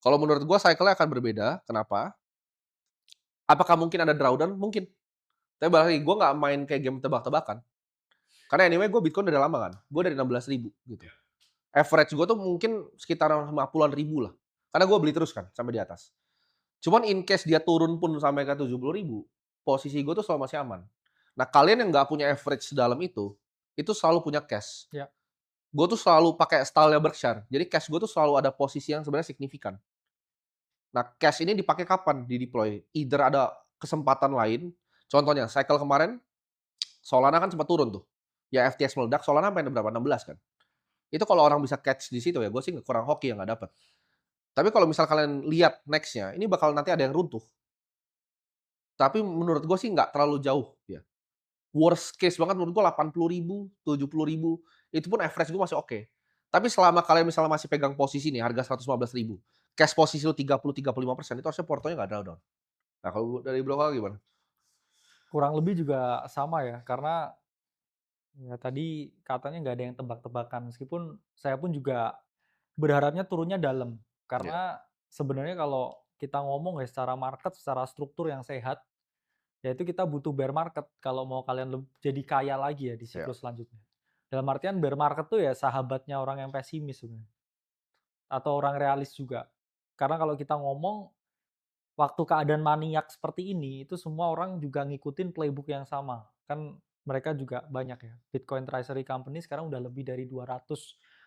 Kalau menurut gua cycle-nya akan berbeda, kenapa? Apakah mungkin ada drawdown? Mungkin. Tapi balik lagi, gua nggak main kayak game tebak-tebakan. Karena anyway gua Bitcoin dari lama kan, gua dari 16.000 gitu. Average gua tuh mungkin sekitar 50-an ribu lah. Karena gua beli terus kan sampai di atas. Cuman in case dia turun pun sampai ke 70.000, posisi gua tuh selalu masih aman. Nah, kalian yang nggak punya average sedalam itu selalu punya cash. Ya, Gue tuh selalu pakai style-nya Berkshire. Jadi cash gue tuh selalu ada posisi yang sebenarnya signifikan. Nah, cash ini dipakai kapan di-deploy? Either ada kesempatan lain, contohnya cycle kemarin Solana kan sempat turun tuh. Ya FTX meledak, Solana sampai berapa? 16 kan. Itu kalau orang bisa catch di situ ya, gue sih kurang hoki yang nggak dapet. Tapi kalau misal kalian lihat next-nya, ini bakal nanti ada yang runtuh. Tapi menurut gue sih nggak terlalu jauh ya. Worst case banget menurut gue 80.000, 70.000, itu pun average gue masih oke. Tapi selama kalian misalnya masih pegang posisi nih harga 115.000, cash posisi lu 30-35% itu harusnya portonya nggak drawdown. Nah kalau dari Bro gimana? kurang lebih juga sama ya, karena ya tadi katanya nggak ada yang tebak-tebakan, meskipun saya pun juga berharapnya turunnya dalam. Iya, Karena sebenarnya kalau kita ngomong ya secara market, secara struktur yang sehat, yaitu kita butuh bear market kalau mau kalian jadi kaya lagi ya di iya, siklus selanjutnya. Dalam artian bear market tuh ya sahabatnya orang yang pesimis sebenarnya, atau orang realis juga. Karena kalau kita ngomong waktu keadaan maniak seperti ini, itu semua orang juga ngikutin playbook yang sama. Kan mereka juga banyak ya, Bitcoin Treasury Company sekarang udah lebih dari 200.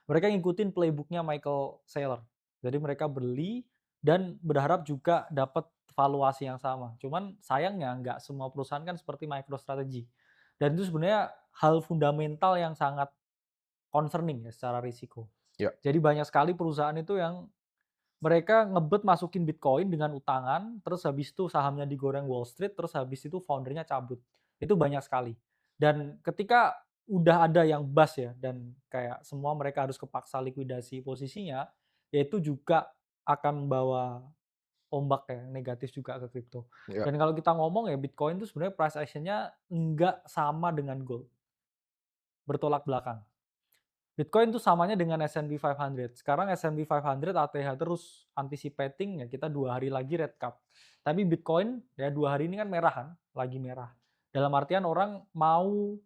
Mereka ngikutin playbooknya Michael Saylor. Jadi mereka beli dan berharap juga dapat valuasi yang sama. Cuman sayangnya nggak semua perusahaan kan seperti MicroStrategy. Dan itu sebenarnya hal fundamental yang sangat concerning ya secara risiko. iya, Jadi banyak sekali perusahaan itu yang mereka ngebet masukin Bitcoin dengan utangan, terus habis itu sahamnya digoreng Wall Street, terus habis itu foundernya cabut. Itu banyak sekali. Dan ketika udah ada yang bust ya, dan kayak semua mereka harus kepaksa likuidasi posisinya, ya itu juga akan membawa ombak ya negatif juga ke kripto. iya, Dan kalau kita ngomong ya Bitcoin itu sebenarnya price action-nya nggak sama dengan gold, bertolak belakang. Bitcoin tuh samanya dengan S&P 500. Sekarang S&P 500 ATH terus anticipating ya kita 2 hari lagi red cap. Tapi Bitcoin ya 2 hari ini kan merah kan, lagi merah. Dalam artian orang mau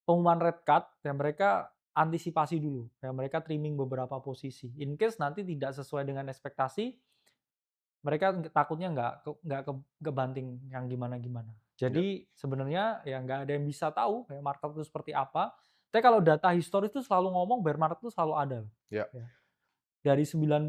pengumuman red cap ya mereka antisipasi dulu, ya mereka trimming beberapa posisi. In case nanti tidak sesuai dengan ekspektasi, mereka takutnya nggak kebanting yang gimana-gimana. iya, Jadi sebenarnya ya nggak ada yang bisa tahu ya market itu seperti apa. Tapi kalau data historis itu selalu ngomong bear market itu selalu ada. iya. Ya. Dari 90%